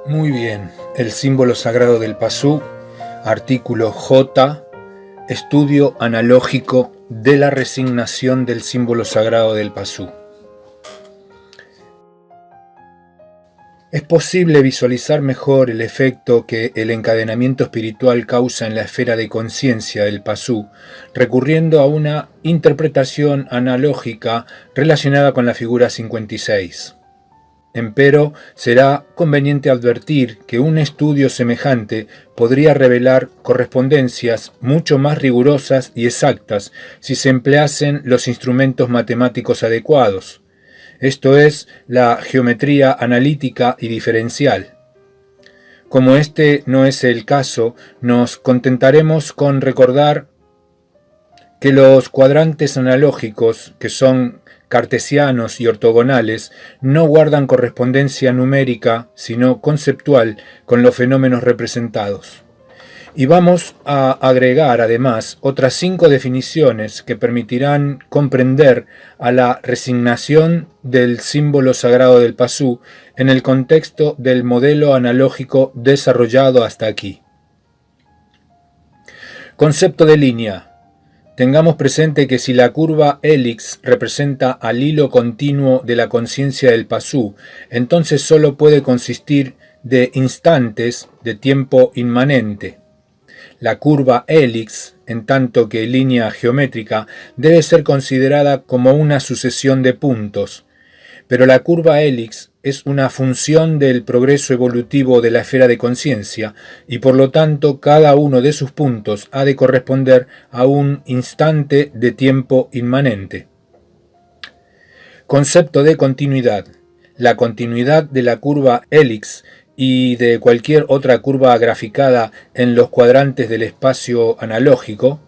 Muy bien, el símbolo sagrado del Pazú, artículo J, estudio analógico de la resignación del símbolo sagrado del Pazú. Es posible visualizar mejor el efecto que el encadenamiento espiritual causa en la esfera de conciencia del Pazú, recurriendo a una interpretación analógica relacionada con la figura 56. Empero, será conveniente advertir que un estudio semejante podría revelar correspondencias mucho más rigurosas y exactas si se empleasen los instrumentos matemáticos adecuados, esto es, la geometría analítica y diferencial. Como este no es el caso, nos contentaremos con recordar que los cuadrantes analógicos, que son cartesianos y ortogonales, no guardan correspondencia numérica, sino conceptual, con los fenómenos representados. Y vamos a agregar además otras 5 definiciones que permitirán comprender a la resignación del símbolo sagrado del Pazú en el contexto del modelo analógico desarrollado hasta aquí. Concepto de línea. Tengamos presente que si la curva hélix representa al hilo continuo de la conciencia del Pazú, entonces solo puede consistir de instantes de tiempo inmanente. La curva hélix, en tanto que línea geométrica, debe ser considerada como una sucesión de puntos, pero la curva hélix es una función del progreso evolutivo de la esfera de conciencia y por lo tanto cada uno de sus puntos ha de corresponder a un instante de tiempo inmanente. Concepto de continuidad. La continuidad de la curva hélix y de cualquier otra curva graficada en los cuadrantes del espacio analógico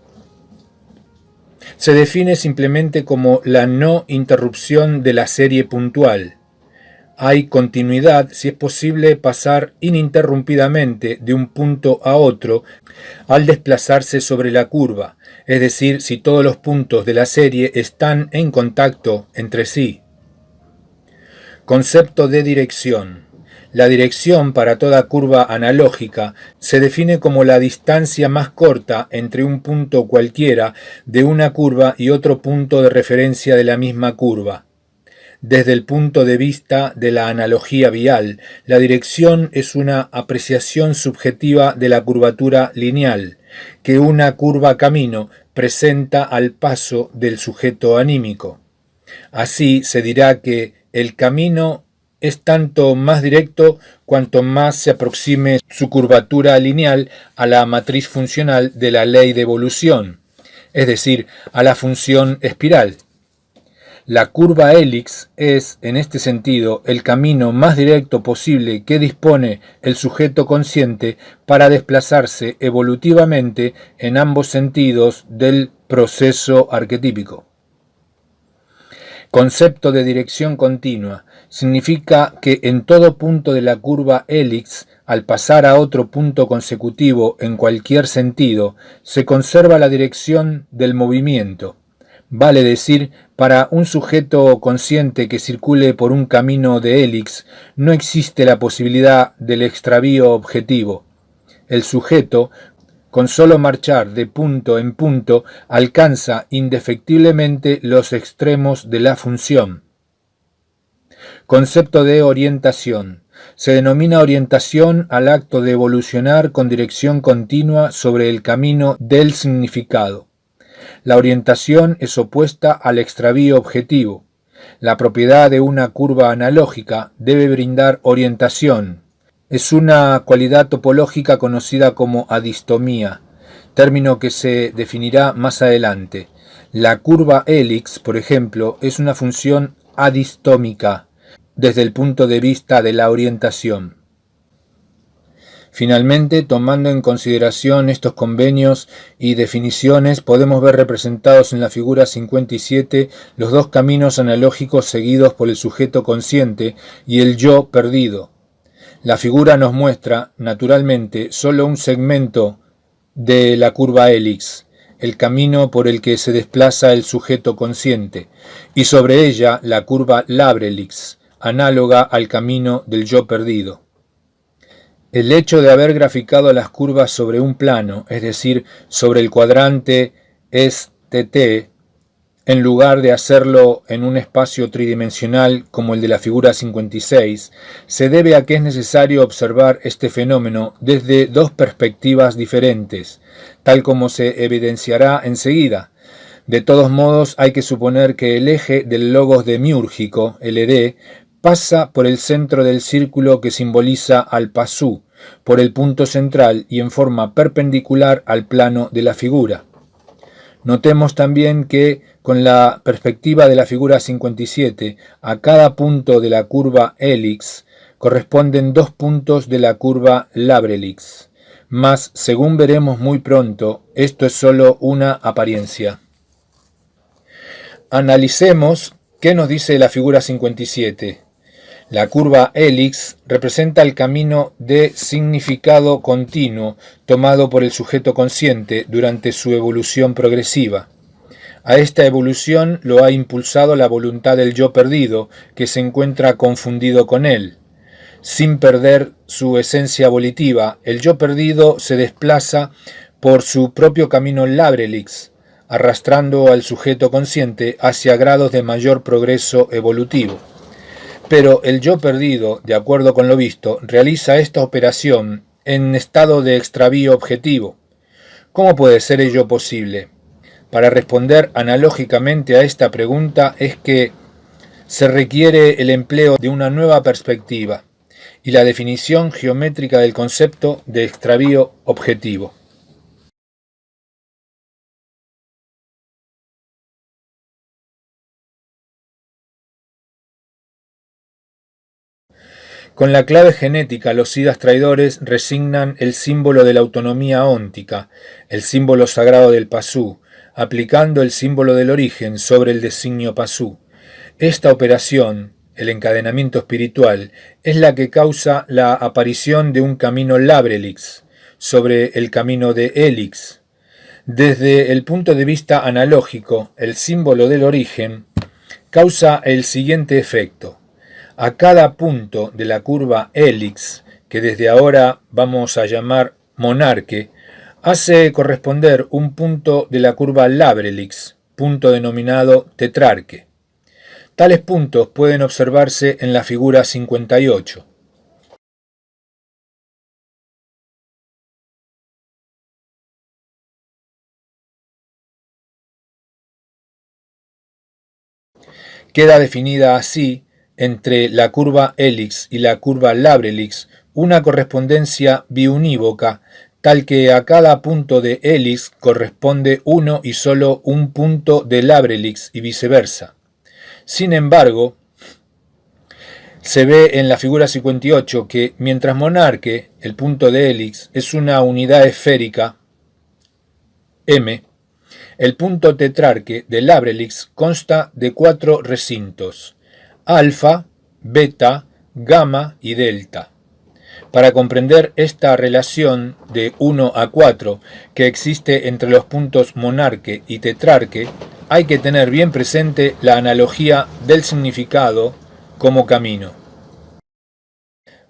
se define simplemente como la no interrupción de la serie puntual. Hay continuidad si es posible pasar ininterrumpidamente de un punto a otro al desplazarse sobre la curva, es decir, si todos los puntos de la serie están en contacto entre sí. Concepto de dirección. La dirección para toda curva analógica se define como la distancia más corta entre un punto cualquiera de una curva y otro punto de referencia de la misma curva. Desde el punto de vista de la analogía vial, la dirección es una apreciación subjetiva de la curvatura lineal, que una curva camino presenta al paso del sujeto anímico. Así se dirá que el camino es tanto más directo cuanto más se aproxime su curvatura lineal a la matriz funcional de la ley de evolución, es decir, a la función espiral. La curva hélix es, en este sentido, el camino más directo posible que dispone el sujeto consciente para desplazarse evolutivamente en ambos sentidos del proceso arquetípico. Concepto de dirección continua. Significa que en todo punto de la curva hélix, al pasar a otro punto consecutivo en cualquier sentido, se conserva la dirección del movimiento. Vale decir, para un sujeto consciente que circule por un camino de hélix, no existe la posibilidad del extravío objetivo. El sujeto, con solo marchar de punto en punto, alcanza indefectiblemente los extremos de la función. Concepto de orientación. Se denomina orientación al acto de evolucionar con dirección continua sobre el camino del significado. La orientación es opuesta al extravío objetivo. La propiedad de una curva analógica debe brindar orientación. Es una cualidad topológica conocida como adistomía, término que se definirá más adelante. La curva hélix, por ejemplo, es una función adistómica desde el punto de vista de la orientación. Finalmente, tomando en consideración estos convenios y definiciones, podemos ver representados en la figura 57 los dos caminos analógicos seguidos por el sujeto consciente y el yo perdido. La figura nos muestra, naturalmente, solo un segmento de la curva hélix, el camino por el que se desplaza el sujeto consciente, y sobre ella la curva labrelix, análoga al camino del yo perdido. El hecho de haber graficado las curvas sobre un plano, es decir, sobre el cuadrante STT, en lugar de hacerlo en un espacio tridimensional como el de la figura 56, se debe a que es necesario observar este fenómeno desde dos perspectivas diferentes, tal como se evidenciará enseguida. De todos modos, hay que suponer que el eje del logos demiúrgico, LD, pasa por el centro del círculo que simboliza al pasú, por el punto central y en forma perpendicular al plano de la figura. Notemos también que, con la perspectiva de la figura 57, a cada punto de la curva hélix corresponden dos puntos de la curva Labrelix. Mas, según veremos muy pronto, esto es solo una apariencia. Analicemos qué nos dice la figura 57. La curva hélix representa el camino de significado continuo tomado por el sujeto consciente durante su evolución progresiva. A esta evolución lo ha impulsado la voluntad del yo perdido, que se encuentra confundido con él. Sin perder su esencia volitiva, el yo perdido se desplaza por su propio camino Labrelix, arrastrando al sujeto consciente hacia grados de mayor progreso evolutivo. Pero el yo perdido, de acuerdo con lo visto, realiza esta operación en estado de extravío objetivo. ¿Cómo puede ser ello posible? Para responder analógicamente a esta pregunta es que se requiere el empleo de una nueva perspectiva y la definición geométrica del concepto de extravío objetivo. Con la clave genética, los siddhas traidores resignan el símbolo de la autonomía óntica, el símbolo sagrado del pasú, aplicando el símbolo del origen sobre el designio pasú. Esta operación, el encadenamiento espiritual, es la que causa la aparición de un camino Labrelix sobre el camino de Hélix. Desde el punto de vista analógico, el símbolo del origen causa el siguiente efecto. A cada punto de la curva hélix, que desde ahora vamos a llamar monarque, hace corresponder un punto de la curva Labrelix, punto denominado tetrarque. Tales puntos pueden observarse en la figura 58. Queda definida así, entre la curva hélix y la curva Labrelix, una correspondencia biunívoca, tal que a cada punto de hélix corresponde uno y solo un punto de Labrelix y viceversa. Sin embargo, se ve en la figura 58 que mientras monarque, el punto de hélix, es una unidad esférica, M, el punto tetrarque de Labrelix consta de 4 recintos, alfa, beta, gamma y delta. Para comprender esta relación de 1 a 4 que existe entre los puntos monarque y tetrarque, hay que tener bien presente la analogía del significado como camino.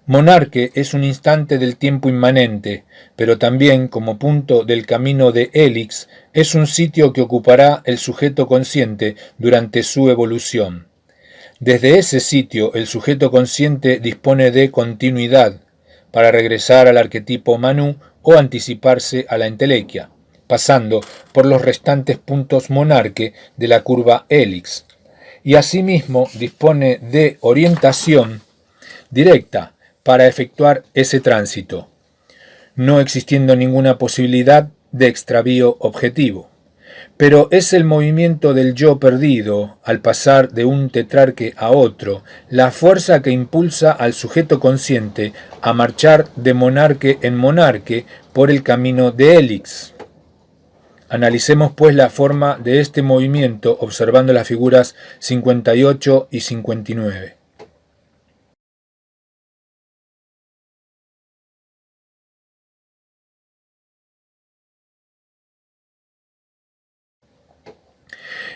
Monarque es un instante del tiempo inmanente, pero también, como punto del camino de hélix, es un sitio que ocupará el sujeto consciente durante su evolución. Desde ese sitio, el sujeto consciente dispone de continuidad para regresar al arquetipo Manu o anticiparse a la entelequia, pasando por los restantes puntos monarque de la curva hélix, y asimismo dispone de orientación directa para efectuar ese tránsito, no existiendo ninguna posibilidad de extravío objetivo. Pero es el movimiento del yo perdido, al pasar de un tetrarque a otro, la fuerza que impulsa al sujeto consciente a marchar de monarque en monarque por el camino de hélix. Analicemos pues la forma de este movimiento observando las figuras 58 y 59.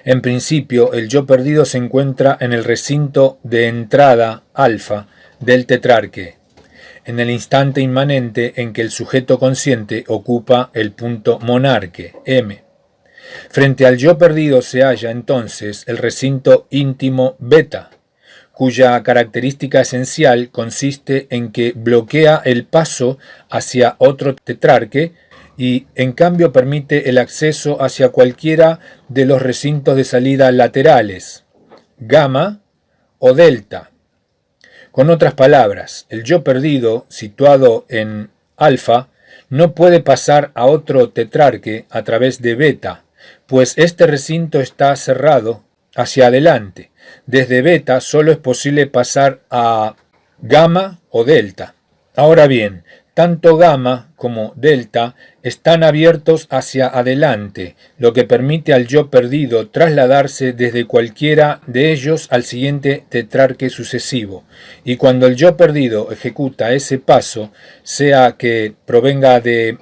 En principio, el yo perdido se encuentra en el recinto de entrada alfa del tetrarque. en el instante inmanente en que el sujeto consciente ocupa el punto monarque, M. Frente al yo perdido se halla entonces el recinto íntimo beta, cuya característica esencial consiste en que bloquea el paso hacia otro tetrarque y en cambio permite el acceso hacia cualquiera de los recintos de salida laterales, gamma o delta. Con otras palabras, el yo perdido, situado en alfa, no puede pasar a otro tetrarque a través de beta, pues este recinto está cerrado hacia adelante. Desde beta solo es posible pasar a gamma o delta. Ahora bien, tanto gamma como delta están abiertos hacia adelante, lo que permite al yo perdido trasladarse desde cualquiera de ellos al siguiente tetrarque sucesivo. Y cuando el yo perdido ejecuta ese paso, sea que provenga de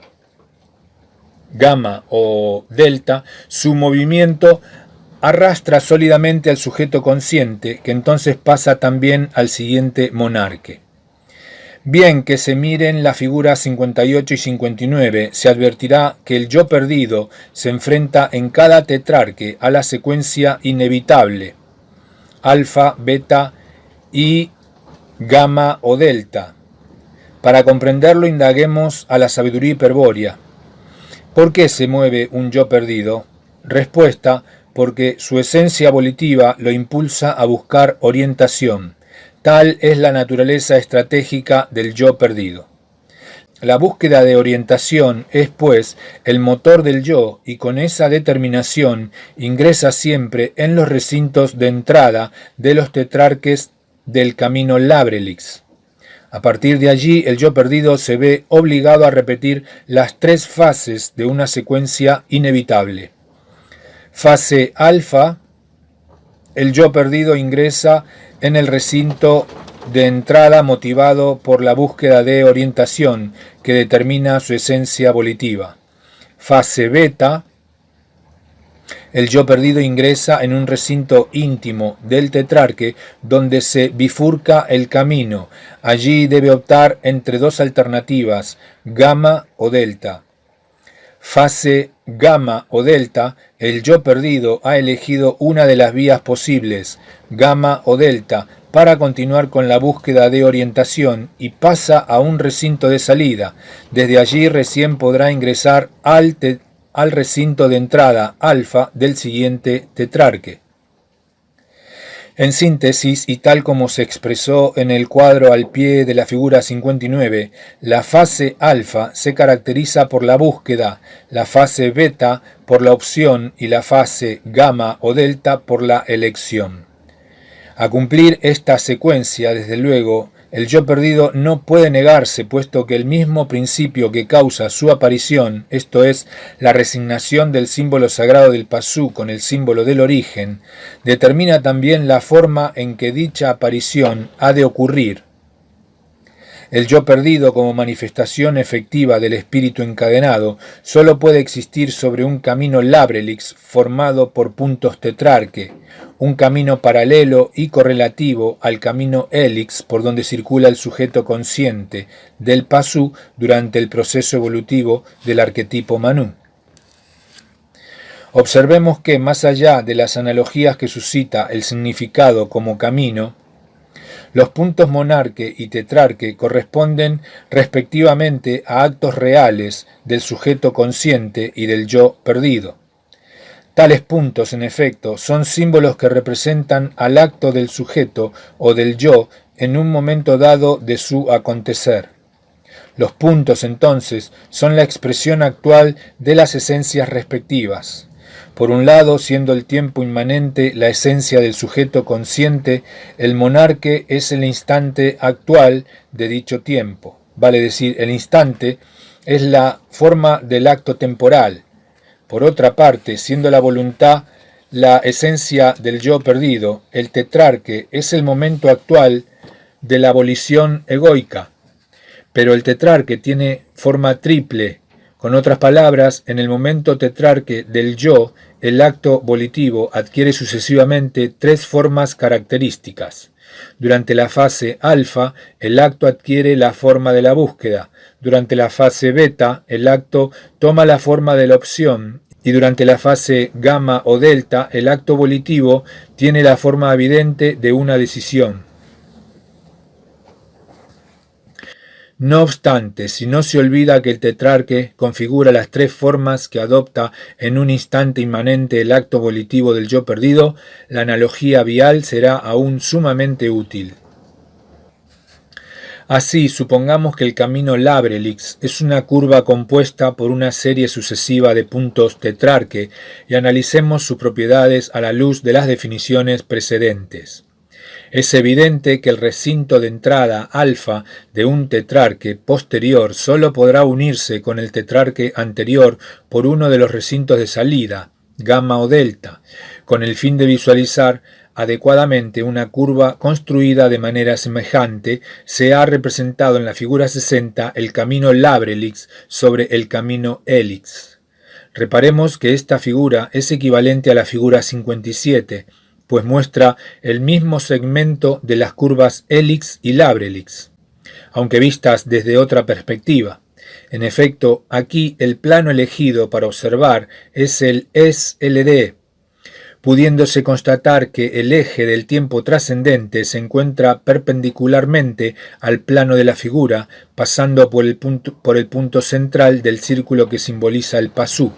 gamma o delta, su movimiento arrastra sólidamente al sujeto consciente, que entonces pasa también al siguiente monarque. Bien que se miren las figuras 58 y 59, se advertirá que el yo perdido se enfrenta en cada tetrarque a la secuencia inevitable, alfa, beta y gamma o delta. Para comprenderlo, indaguemos a la sabiduría hiperbórea. ¿Por qué se mueve un yo perdido? Respuesta: porque su esencia volitiva lo impulsa a buscar orientación. Tal es la naturaleza estratégica del yo perdido. La búsqueda de orientación es, pues, el motor del yo, y con esa determinación ingresa siempre en los recintos de entrada de los tetrarques del camino Labrelix. A partir de allí, el yo perdido se ve obligado a repetir las tres fases de una secuencia inevitable. Fase alfa: el yo perdido ingresa en el recinto de entrada motivado por la búsqueda de orientación que determina su esencia volitiva. Fase beta: el yo perdido ingresa en un recinto íntimo del tetrarque donde se bifurca el camino. Allí debe optar entre dos alternativas, gamma o delta. Fase gamma o delta: el yo perdido ha elegido una de las vías posibles, gamma o delta, para continuar con la búsqueda de orientación y pasa a un recinto de salida. Desde allí recién podrá ingresar al recinto de entrada, alfa, del siguiente tetrarque. En síntesis, y tal como se expresó en el cuadro al pie de la figura 59, la fase alfa se caracteriza por la búsqueda, la fase beta por la opción y la fase gamma o delta por la elección. A cumplir esta secuencia, desde luego, el yo perdido no puede negarse, puesto que el mismo principio que causa su aparición, esto es, la resignación del símbolo sagrado del Pasú con el símbolo del origen, determina también la forma en que dicha aparición ha de ocurrir. El yo perdido, como manifestación efectiva del espíritu encadenado, solo puede existir sobre un camino Labrelix formado por puntos tetrarque, un camino paralelo y correlativo al camino Helix por donde circula el sujeto consciente del Pasú durante el proceso evolutivo del arquetipo Manú. Observemos que, más allá de las analogías que suscita el significado como camino, los puntos monarque y tetrarque corresponden respectivamente a actos reales del sujeto consciente y del yo perdido. Tales puntos, en efecto, son símbolos que representan al acto del sujeto o del yo en un momento dado de su acontecer. Los puntos, entonces, son la expresión actual de las esencias respectivas. Por un lado, siendo el tiempo inmanente la esencia del sujeto consciente, el monarque es el instante actual de dicho tiempo. Vale decir, el instante es la forma del acto temporal. Por otra parte, siendo la voluntad la esencia del yo perdido, el tetrarque es el momento actual de la volición egoica. Pero el tetrarque tiene forma triple. Con otras palabras, en el momento tetrarque del yo, el acto volitivo adquiere sucesivamente tres formas características. Durante la fase alfa, el acto adquiere la forma de la búsqueda. Durante la fase beta, el acto toma la forma de la opción. Y durante la fase gamma o delta, el acto volitivo tiene la forma evidente de una decisión. No obstante, si no se olvida que el tetrarque configura las tres formas que adopta en un instante inmanente el acto volitivo del yo perdido, la analogía vial será aún sumamente útil. Así, supongamos que el camino Labrelix es una curva compuesta por una serie sucesiva de puntos tetrarque y analicemos sus propiedades a la luz de las definiciones precedentes. Es evidente que el recinto de entrada alfa de un tetrarque posterior solo podrá unirse con el tetrarque anterior por uno de los recintos de salida, gamma o delta, con el fin de visualizar adecuadamente una curva construida de manera semejante. Se ha representado en la figura 60 el camino Labrelix sobre el camino Helix. Reparemos que esta figura es equivalente a la figura 57, pues muestra el mismo segmento de las curvas Helix y Labrelix, aunque vistas desde otra perspectiva. En efecto, aquí el plano elegido para observar es el SLD, pudiéndose constatar que el eje del tiempo trascendente se encuentra perpendicularmente al plano de la figura, pasando por el punto central del círculo que simboliza el pasú.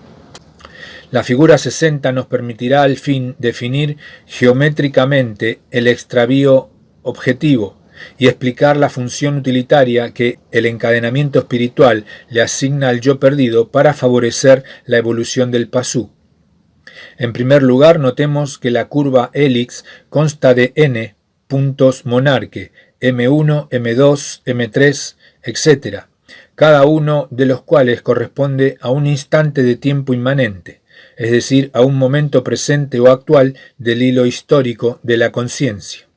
La figura 60 nos permitirá al fin definir geométricamente el extravío objetivo y explicar la función utilitaria que el encadenamiento espiritual le asigna al yo perdido para favorecer la evolución del pasú. En primer lugar, notemos que la curva Helix consta de n puntos monarque, M1, M2, M3, etc., cada uno de los cuales corresponde a un instante de tiempo inmanente, es decir, a un momento presente o actual del hilo histórico de la conciencia.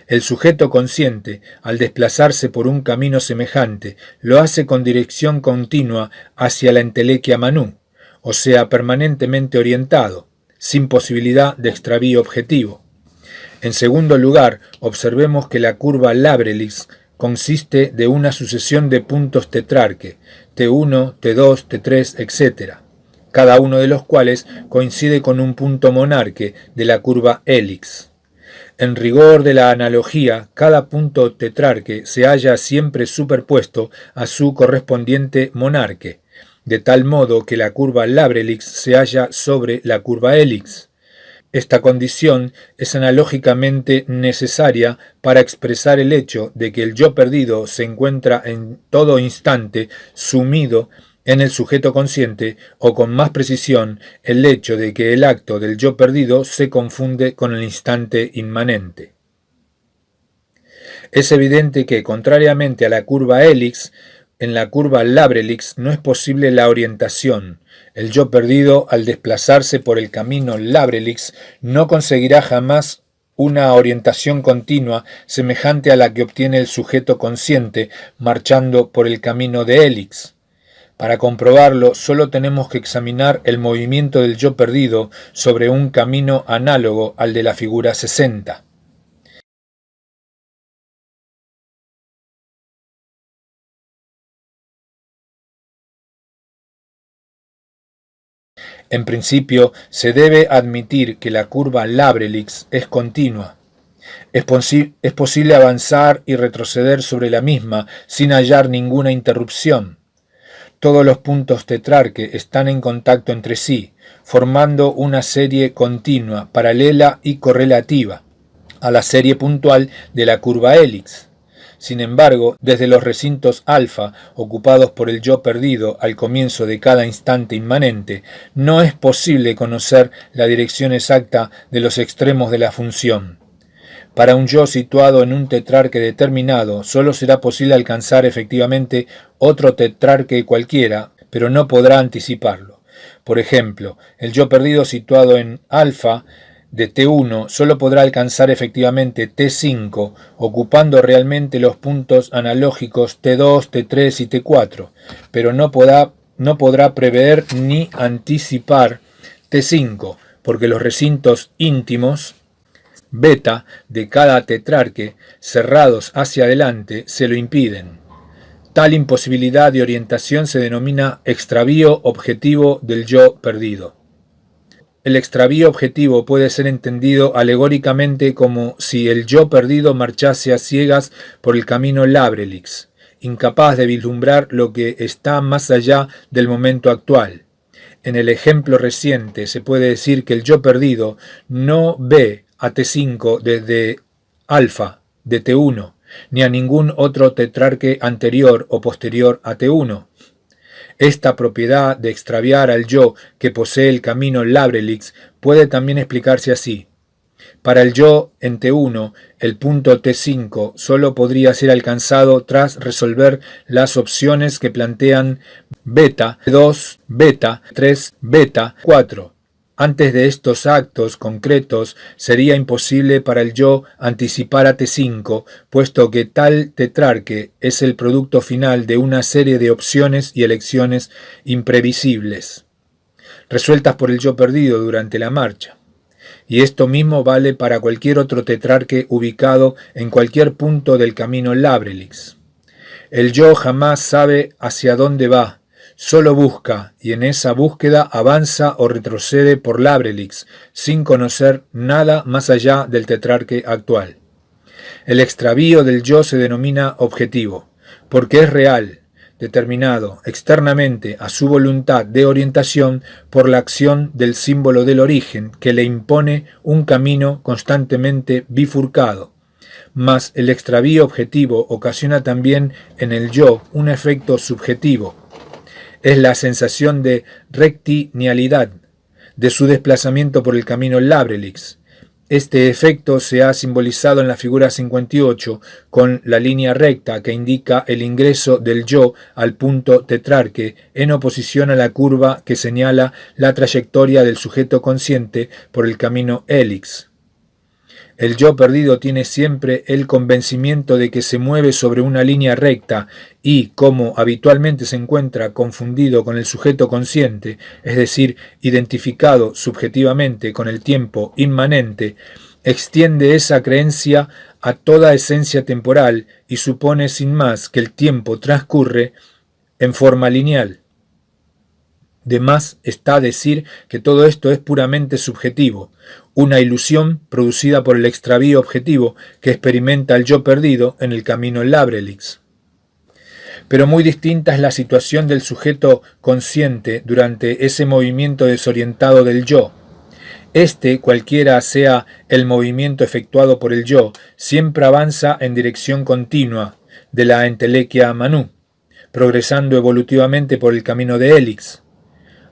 El sujeto consciente, al desplazarse por un camino semejante, lo hace con dirección continua hacia la entelequia manú, o sea, permanentemente orientado, sin posibilidad de extravío objetivo. En segundo lugar, observemos que la curva Labrelix consiste de una sucesión de puntos tetrarque, T1, T2, T3, etc., cada uno de los cuales coincide con un punto monarque de la curva Helix. En rigor de la analogía, cada punto tetrarque se halla siempre superpuesto a su correspondiente monarque, de tal modo que la curva Labrelix se halla sobre la curva Helix. Esta condición es analógicamente necesaria para expresar el hecho de que el yo perdido se encuentra en todo instante sumido en el sujeto consciente, o con más precisión, el hecho de que el acto del yo perdido se confunde con el instante inmanente. Es evidente que, contrariamente a la curva Helix, en la curva Labrelix no es posible la orientación. El yo perdido, al desplazarse por el camino Labrelix, no conseguirá jamás una orientación continua semejante a la que obtiene el sujeto consciente marchando por el camino de Helix. Para comprobarlo, solo tenemos que examinar el movimiento del yo perdido sobre un camino análogo al de la figura 60. En principio, se debe admitir que la curva Labrelix es continua. Es posible avanzar y retroceder sobre la misma sin hallar ninguna interrupción. Todos los puntos tetrarque están en contacto entre sí, formando una serie continua, paralela y correlativa a la serie puntual de la curva Helix. Sin embargo, desde los recintos alfa ocupados por el yo perdido al comienzo de cada instante inmanente, no es posible conocer la dirección exacta de los extremos de la función. Para un yo situado en un tetrarque determinado, solo será posible alcanzar efectivamente otro tetrarque cualquiera, pero no podrá anticiparlo. Por ejemplo, el yo perdido situado en alfa de T1 solo podrá alcanzar efectivamente T5, ocupando realmente los puntos analógicos T2, T3 y T4, pero no podrá prever ni anticipar T5, porque los recintos íntimos beta de cada tetrarque cerrados hacia adelante se lo impiden. Tal imposibilidad de orientación se denomina extravío objetivo del yo perdido. El extravío objetivo puede ser entendido alegóricamente como si el yo perdido marchase a ciegas por el camino Labrelix, incapaz de vislumbrar lo que está más allá del momento actual. En el ejemplo reciente se puede decir que el yo perdido no ve a T5 desde alfa de T1, ni a ningún otro tetrarque anterior o posterior a T1. Esta propiedad de extraviar al yo que posee el camino Labrelix puede también explicarse así. Para el yo en T1, el punto T5 solo podría ser alcanzado tras resolver las opciones que plantean beta 2, beta 3, beta 4. Antes de estos actos concretos sería imposible para el yo anticipar a T5, puesto que tal tetrarque es el producto final de una serie de opciones y elecciones imprevisibles, resueltas por el yo perdido durante la marcha. Y esto mismo vale para cualquier otro tetrarque ubicado en cualquier punto del camino Labrelix. El yo jamás sabe hacia dónde va, solo busca, y en esa búsqueda avanza o retrocede por Labrelix, sin conocer nada más allá del tetrarque actual. El extravío del yo se denomina objetivo, porque es real, determinado externamente a su voluntad de orientación por la acción del símbolo del origen, que le impone un camino constantemente bifurcado. Mas el extravío objetivo ocasiona también en el yo un efecto subjetivo. Es la sensación de rectilinealidad de su desplazamiento por el camino Labrelix. Este efecto se ha simbolizado en la figura 58 con la línea recta que indica el ingreso del yo al punto tetrarque en oposición a la curva que señala la trayectoria del sujeto consciente por el camino hélix. El yo perdido tiene siempre el convencimiento de que se mueve sobre una línea recta y, como habitualmente se encuentra confundido con el sujeto consciente, es decir, identificado subjetivamente con el tiempo inmanente, extiende esa creencia a toda esencia temporal y supone sin más que el tiempo transcurre en forma lineal. De más está decir que todo esto es puramente subjetivo, una ilusión producida por el extravío objetivo que experimenta el yo perdido en el camino Labrelix. Pero muy distinta es la situación del sujeto consciente durante ese movimiento desorientado del yo. Este, cualquiera sea el movimiento efectuado por el yo, siempre avanza en dirección continua de la entelequia a Manu, progresando evolutivamente por el camino de hélix.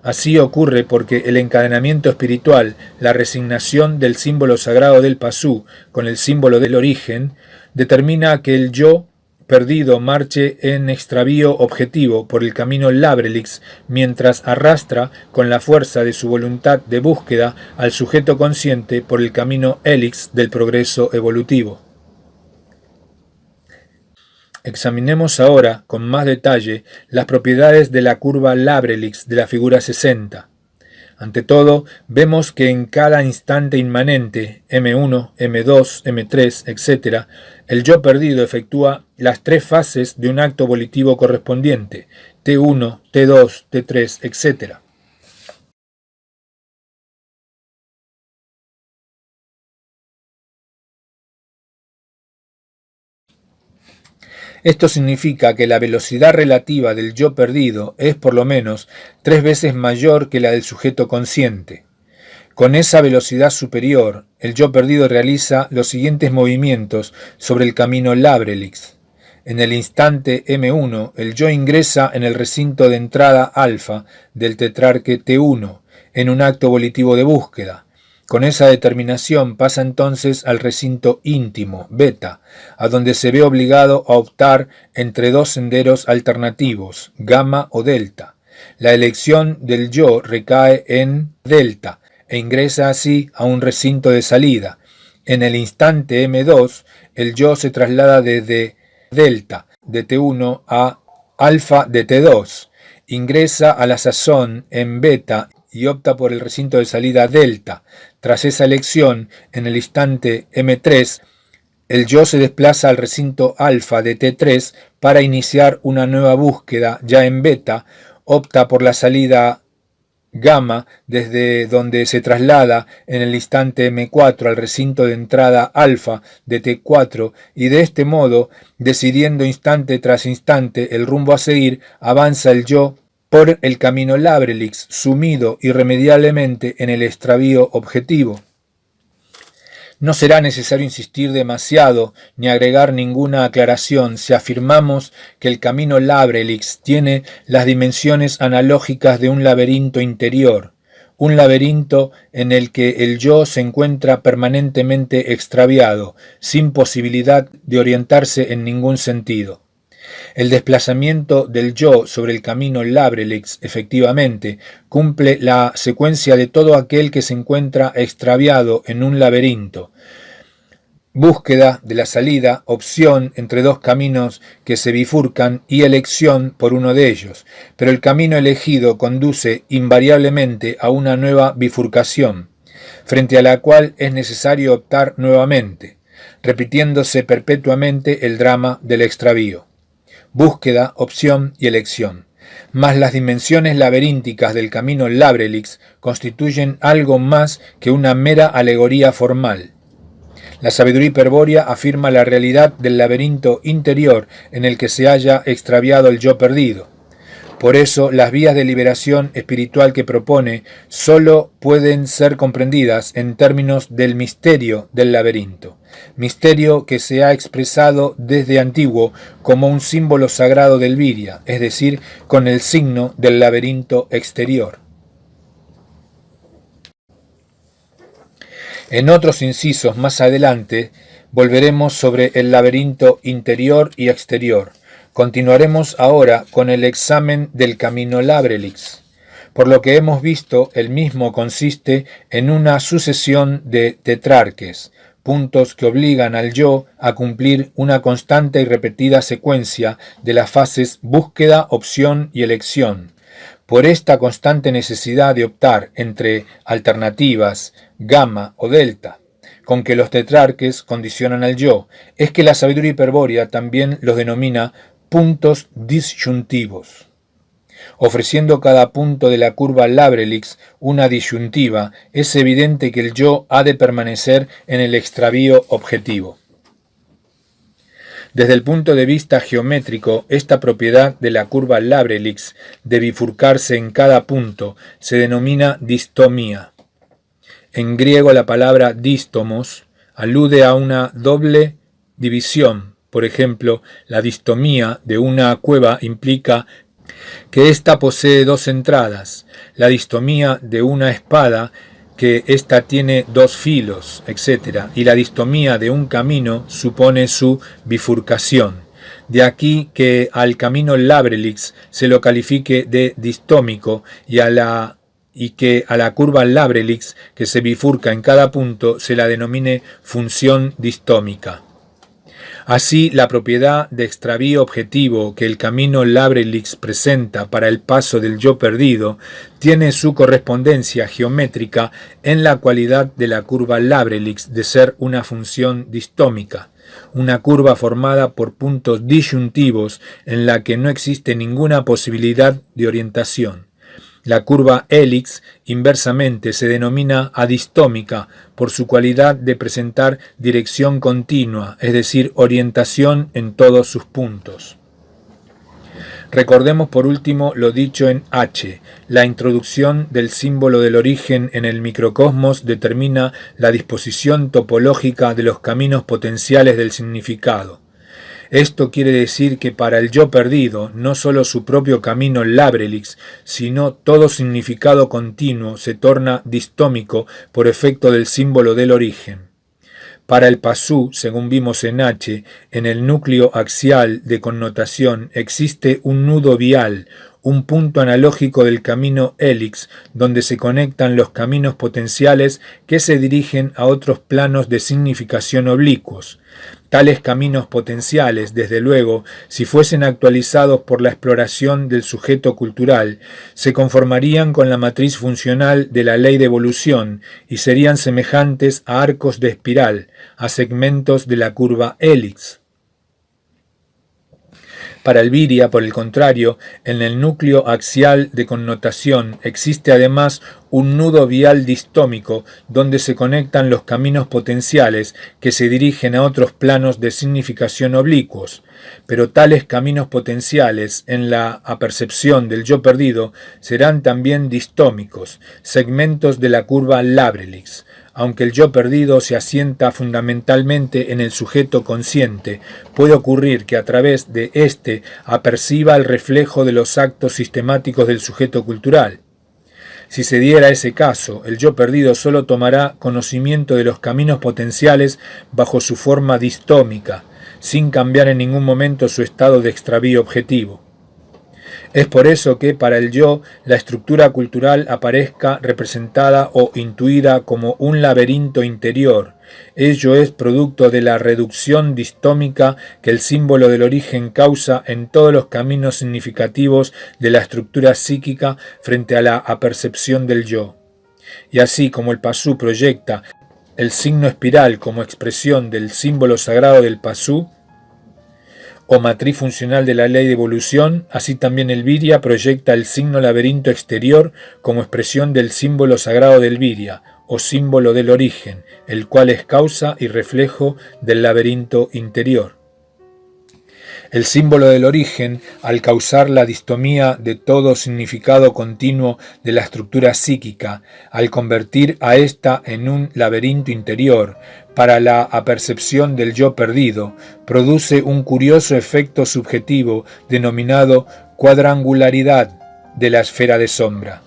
Así ocurre porque el encadenamiento espiritual, la resignación del símbolo sagrado del Pasú con el símbolo del origen, determina que el yo perdido marche en extravío objetivo por el camino Labrelix, mientras arrastra con la fuerza de su voluntad de búsqueda al sujeto consciente por el camino hélix del progreso evolutivo. Examinemos ahora con más detalle las propiedades de la curva Labrelix de la figura 60. Ante todo, vemos que en cada instante inmanente, M1, M2, M3, etc., el yo perdido efectúa las tres fases de un acto volitivo correspondiente, T1, T2, T3, etc. Esto significa que la velocidad relativa del yo perdido es por lo menos 3 veces mayor que la del sujeto consciente. Con esa velocidad superior, el yo perdido realiza los siguientes movimientos sobre el camino Labrelix. En el instante M1, el yo ingresa en el recinto de entrada alfa del tetrarque T1, en un acto volitivo de búsqueda. Con esa determinación pasa entonces al recinto íntimo, beta, a donde se ve obligado a optar entre dos senderos alternativos, gamma o delta. La elección del yo recae en delta e ingresa así a un recinto de salida. En el instante M2, el yo se traslada desde delta de T1 a alfa de T2. Ingresa a la sazón en beta y opta por el recinto de salida delta. Tras esa elección, en el instante M3, el yo se desplaza al recinto alfa de T3 para iniciar una nueva búsqueda ya en beta, opta por la salida gamma desde donde se traslada en el instante M4 al recinto de entrada alfa de T4 y de este modo, decidiendo instante tras instante el rumbo a seguir, avanza el yo por el camino Labrelix, sumido irremediablemente en el extravío objetivo. No será necesario insistir demasiado ni agregar ninguna aclaración si afirmamos que el camino Labrelix tiene las dimensiones analógicas de un laberinto interior, un laberinto en el que el yo se encuentra permanentemente extraviado, sin posibilidad de orientarse en ningún sentido. El desplazamiento del yo sobre el camino Labrelix efectivamente cumple la secuencia de todo aquel que se encuentra extraviado en un laberinto. Búsqueda de la salida, opción entre dos caminos que se bifurcan y elección por uno de ellos, pero el camino elegido conduce invariablemente a una nueva bifurcación, frente a la cual es necesario optar nuevamente, repitiéndose perpetuamente el drama del extravío. Búsqueda, opción y elección, más las dimensiones laberínticas del camino Labrelix constituyen algo más que una mera alegoría formal. La sabiduría hiperbórea afirma la realidad del laberinto interior en el que se haya extraviado el yo perdido. Por eso, las vías de liberación espiritual que propone sólo pueden ser comprendidas en términos del misterio del laberinto, misterio que se ha expresado desde antiguo como un símbolo sagrado del Viria, es decir, con el signo del laberinto exterior. En otros incisos más adelante volveremos sobre el laberinto interior y exterior. Continuaremos ahora con el examen del camino Labrelix. Por lo que hemos visto, el mismo consiste en una sucesión de tetrarques, puntos que obligan al yo a cumplir una constante y repetida secuencia de las fases búsqueda, opción y elección. Por esta constante necesidad de optar entre alternativas, gamma o delta, con que los tetrarques condicionan al yo, es que la sabiduría hiperbórea también los denomina puntos disyuntivos, ofreciendo cada punto de la curva Labrelix una disyuntiva. Es evidente que el yo ha de permanecer en el extravío objetivo. Desde el punto de vista geométrico, esta propiedad de la curva Labrelix de bifurcarse en cada punto se denomina distomía. En griego la palabra dístomos alude a una doble división. Por ejemplo, la distomía de una cueva implica que ésta posee dos entradas, la distomía de una espada que ésta tiene dos filos, etc. Y la distomía de un camino supone su bifurcación. De aquí que al camino Labrelix se lo califique de distómico y que a la curva Labrelix que se bifurca en cada punto se la denomine función distómica. Así, la propiedad de extravío objetivo que el camino Labrelix presenta para el paso del yo perdido tiene su correspondencia geométrica en la cualidad de la curva Labrelix de ser una función distómica, una curva formada por puntos disyuntivos en la que no existe ninguna posibilidad de orientación. La curva hélix, inversamente, se denomina adistómica por su cualidad de presentar dirección continua, es decir, orientación en todos sus puntos. Recordemos por último lo dicho en H. La introducción del símbolo del origen en el microcosmos determina la disposición topológica de los caminos potenciales del significado. Esto quiere decir que para el yo perdido, no solo su propio camino Labrelix, sino todo significado continuo se torna distómico por efecto del símbolo del origen. Para el pasú, según vimos en H, en el núcleo axial de connotación existe un nudo vial, un punto analógico del camino hélix, donde se conectan los caminos potenciales que se dirigen a otros planos de significación oblicuos. Tales caminos potenciales, desde luego, si fuesen actualizados por la exploración del sujeto cultural, se conformarían con la matriz funcional de la ley de evolución y serían semejantes a arcos de espiral, a segmentos de la curva Hélix. Para el viria, por el contrario, en el núcleo axial de connotación existe además un nudo vial distómico donde se conectan los caminos potenciales que se dirigen a otros planos de significación oblicuos, pero tales caminos potenciales en la apercepción del yo perdido serán también distómicos, segmentos de la curva Labrelix. Aunque el yo perdido se asienta fundamentalmente en el sujeto consciente, puede ocurrir que a través de éste aperciba el reflejo de los actos sistemáticos del sujeto cultural. Si se diera ese caso, el yo perdido solo tomará conocimiento de los caminos potenciales bajo su forma distómica, sin cambiar en ningún momento su estado de extravío objetivo. Es por eso que para el yo la estructura cultural aparezca representada o intuida como un laberinto interior. Ello es producto de la reducción distómica que el símbolo del origen causa en todos los caminos significativos de la estructura psíquica frente a la apercepción del yo. Y así como el pasú proyecta el signo espiral como expresión del símbolo sagrado del pasú, o matriz funcional de la ley de evolución, así también el viria proyecta el signo laberinto exterior como expresión del símbolo sagrado del viria, o símbolo del origen, el cual es causa y reflejo del laberinto interior. El símbolo del origen, al causar la distomía de todo significado continuo de la estructura psíquica, al convertir a ésta en un laberinto interior, para la apercepción del yo perdido, produce un curioso efecto subjetivo denominado cuadrangularidad de la esfera de sombra.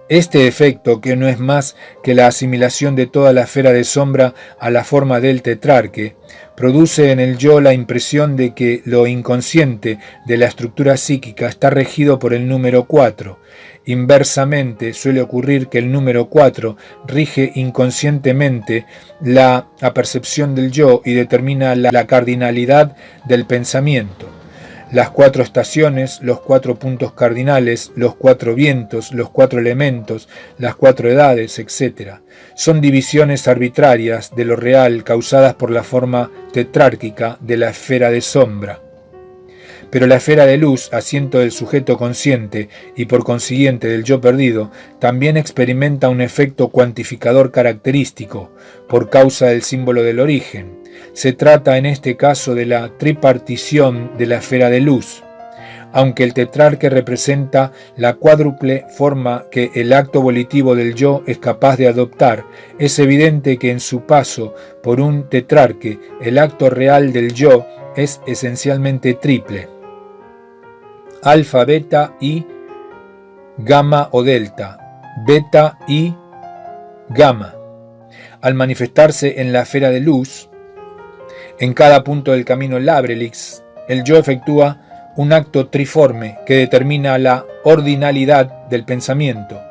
Este efecto, que no es más que la asimilación de toda la esfera de sombra a la forma del tetrarque, produce en el yo la impresión de que lo inconsciente de la estructura psíquica está regido por el número 4. Inversamente, suele ocurrir que el número 4 rige inconscientemente la apercepción del yo y determina la cardinalidad del pensamiento. Las 4 estaciones, los 4 puntos cardinales, los 4 vientos, los 4 elementos, las 4 edades, etc. Son divisiones arbitrarias de lo real causadas por la forma tetrárquica de la esfera de sombra. Pero la esfera de luz, asiento del sujeto consciente y por consiguiente del yo perdido, también experimenta un efecto cuantificador característico, por causa del símbolo del origen. Se trata en este caso de la tripartición de la esfera de luz. Aunque el tetrarque representa la cuádruple forma que el acto volitivo del yo es capaz de adoptar, es evidente que en su paso por un tetrarque el acto real del yo es esencialmente triple. Alfa, beta y gamma o delta, beta y gamma. Al manifestarse en la esfera de luz, en cada punto del camino Labrelix, el yo efectúa un acto triforme que determina la ordinalidad del pensamiento.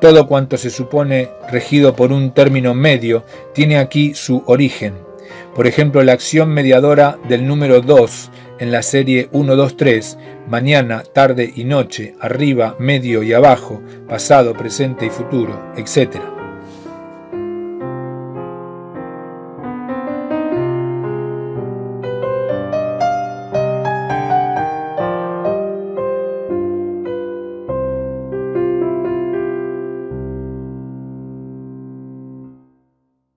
Todo cuanto se supone regido por un término medio tiene aquí su origen. Por ejemplo, la acción mediadora del número 2 en la serie 1, 2, 3, mañana, tarde y noche, arriba, medio y abajo, pasado, presente y futuro, etc.